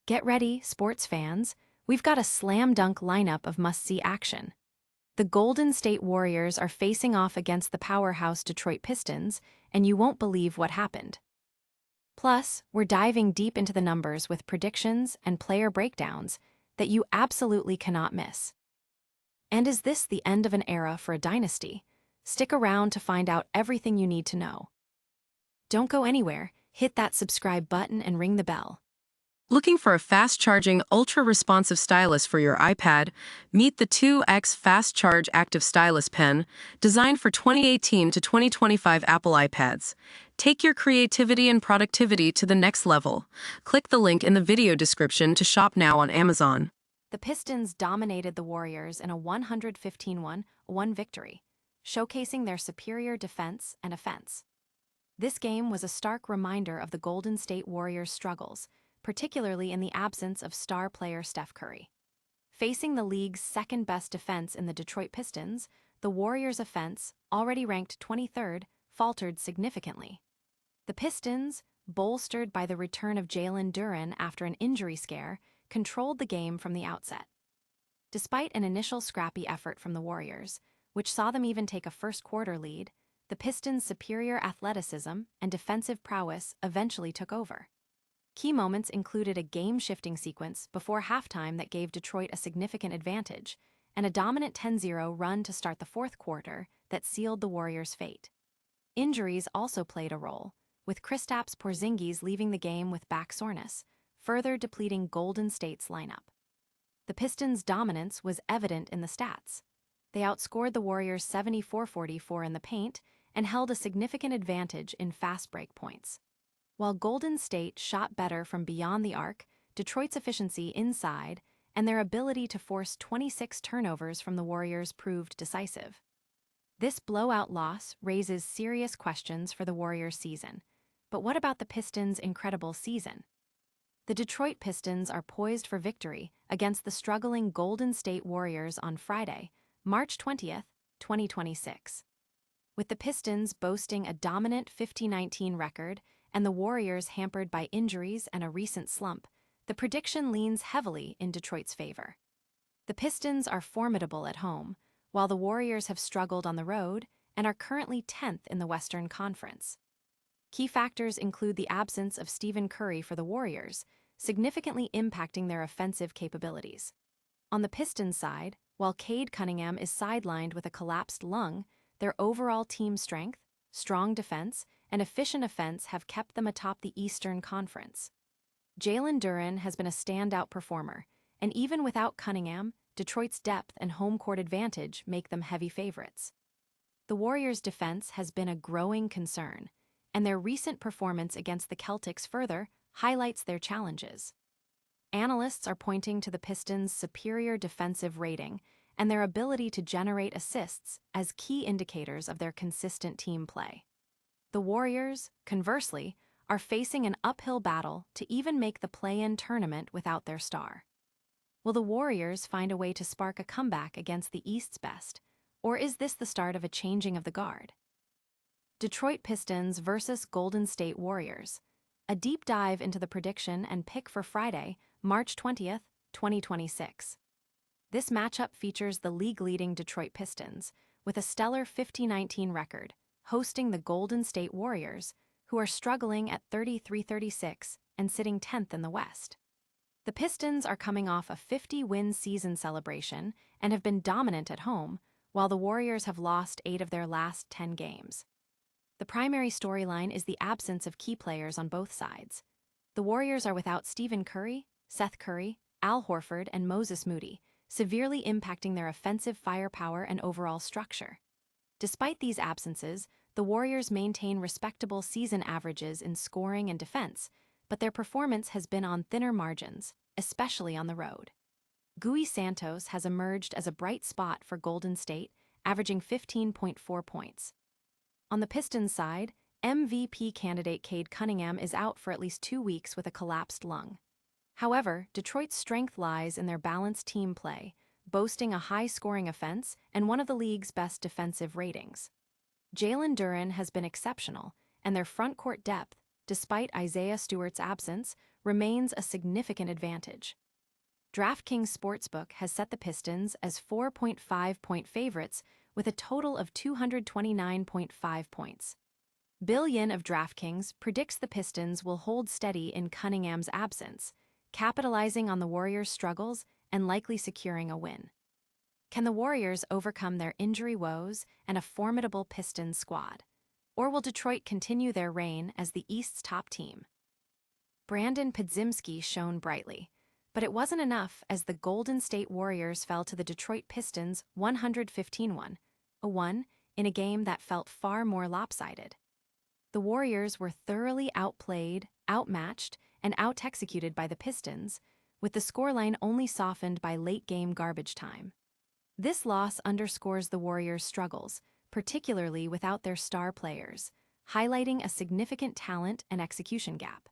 Get ready, sports fans. We've got a slam dunk lineup of must-see action. The Golden State Warriors are facing off against the powerhouse Detroit Pistons, and you won't believe what happened. Plus, we're diving deep into the numbers with predictions and player breakdowns that you absolutely cannot miss. And is this the end of an era for a dynasty? Stick around to find out everything you need to know. Don't go anywhere, hit that subscribe button and ring the bell. Looking for a fast-charging, ultra-responsive stylus for your iPad? Meet the 2X Fast Charge Active Stylus Pen, designed for 2018 to 2025 Apple iPads. Take your creativity and productivity to the next level. Click the link in the video description to shop now on Amazon. The Pistons dominated the Warriors in a 115-1 victory, showcasing their superior defense and offense. This game was a stark reminder of the Golden State Warriors' struggles, particularly in the absence of star player Steph Curry. Facing the league's second-best defense in the Detroit Pistons, the Warriors' offense, already ranked 23rd, faltered significantly. The Pistons, bolstered by the return of Jalen Duren after an injury scare, controlled the game from the outset. Despite an initial scrappy effort from the Warriors, which saw them even take a first-quarter lead, the Pistons' superior athleticism and defensive prowess eventually took over. Key moments included a game-shifting sequence before halftime that gave Detroit a significant advantage, and a dominant 10-0 run to start the fourth quarter that sealed the Warriors' fate. Injuries also played a role, with Kristaps Porzingis leaving the game with back soreness, further depleting Golden State's lineup. The Pistons' dominance was evident in the stats. They outscored the Warriors 74-44 in the paint and held a significant advantage in fast break points. While Golden State shot better from beyond the arc, Detroit's efficiency inside and their ability to force 26 turnovers from the Warriors proved decisive. This blowout loss raises serious questions for the Warriors' season. But what about the Pistons' incredible season? The Detroit Pistons are poised for victory against the struggling Golden State Warriors on Friday, March 20th, 2026. With the Pistons boasting a dominant 50-19 record and the Warriors hampered by injuries and a recent slump, the prediction leans heavily in Detroit's favor. The Pistons are formidable at home, while the Warriors have struggled on the road and are currently 10th in the Western Conference. Key factors include the absence of Stephen Curry for the Warriors, significantly impacting their offensive capabilities. On the Pistons side, while Cade Cunningham is sidelined with a collapsed lung, their overall team strength, strong defense, and efficient offense have kept them atop the Eastern Conference. Jalen Duren has been a standout performer, and even without Cunningham, Detroit's depth and home court advantage make them heavy favorites. The Warriors' defense has been a growing concern, and their recent performance against the Celtics further highlights their challenges. Analysts are pointing to the Pistons' superior defensive rating and their ability to generate assists as key indicators of their consistent team play. The Warriors, conversely, are facing an uphill battle to even make the play-in tournament without their star. Will the Warriors find a way to spark a comeback against the East's best, or is this the start of a changing of the guard? Detroit Pistons versus Golden State Warriors. A deep dive into the prediction and pick for Friday, March 20th, 2026. This matchup features the league-leading Detroit Pistons, with a stellar 50-19 record, hosting the Golden State Warriors, who are struggling at 33-36 and sitting 10th in the West. The Pistons are coming off a 50-win season celebration and have been dominant at home, while the Warriors have lost 8 of their last 10 games. The primary storyline is the absence of key players on both sides. The Warriors are without Stephen Curry, Seth Curry, Al Horford, and Moses Moody, severely impacting their offensive firepower and overall structure. Despite these absences, the Warriors maintain respectable season averages in scoring and defense, but their performance has been on thinner margins, especially on the road. Gui Santos has emerged as a bright spot for Golden State, averaging 15.4 points. On the Pistons side, MVP candidate Cade Cunningham is out for at least 2 weeks with a collapsed lung. However, Detroit's strength lies in their balanced team play, boasting a high-scoring offense and one of the league's best defensive ratings. Jalen Duren has been exceptional, and their front court depth, despite Isaiah Stewart's absence, remains a significant advantage. DraftKings Sportsbook has set the Pistons as 4.5-point favorites with a total of 229.5 points. Billion of DraftKings predicts the Pistons will hold steady in Cunningham's absence, capitalizing on the Warriors' struggles and likely securing a win. Can the Warriors overcome their injury woes and a formidable Pistons squad? Or will Detroit continue their reign as the East's top team? Brandon Podziemski shone brightly, but it wasn't enough as the Golden State Warriors fell to the Detroit Pistons 115-1, a one in a game that felt far more lopsided. The Warriors were thoroughly outplayed, outmatched, and out-executed by the Pistons, with the scoreline only softened by late-game garbage time. This loss underscores the Warriors' struggles, particularly without their star players, highlighting a significant talent and execution gap.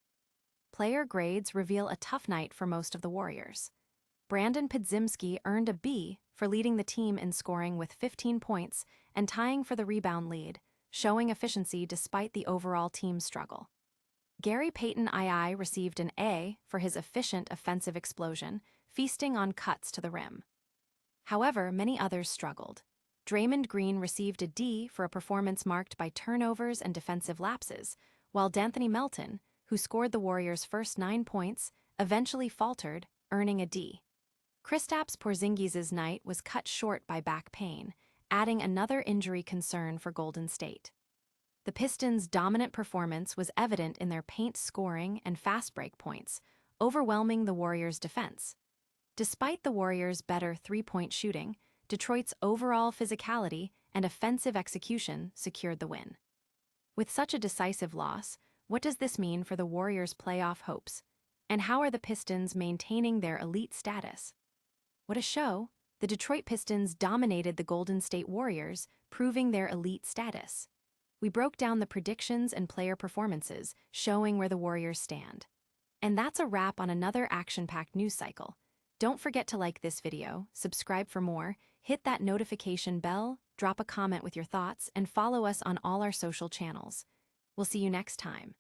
Player grades reveal a tough night for most of the Warriors. Brandon Podziemski earned a B for leading the team in scoring with 15 points and tying for the rebound lead, showing efficiency despite the overall team struggle. Gary Payton II received an A for his efficient offensive explosion, feasting on cuts to the rim. However, many others struggled. Draymond Green received a D for a performance marked by turnovers and defensive lapses, while D'Anthony Melton, who scored the Warriors' first 9 points, eventually faltered, earning a D. Kristaps Porzingis' night was cut short by back pain, adding another injury concern for Golden State. The Pistons' dominant performance was evident in their paint scoring and fast break points, overwhelming the Warriors' defense. Despite the Warriors' better three-point shooting, Detroit's overall physicality and offensive execution secured the win. With such a decisive loss, what does this mean for the Warriors' playoff hopes? And how are the Pistons maintaining their elite status? What a show! The Detroit Pistons dominated the Golden State Warriors, proving their elite status. We broke down the predictions and player performances, showing where the Warriors stand. And that's a wrap on another action-packed news cycle. Don't forget to like this video, subscribe for more, hit that notification bell, drop a comment with your thoughts, and follow us on all our social channels. We'll see you next time.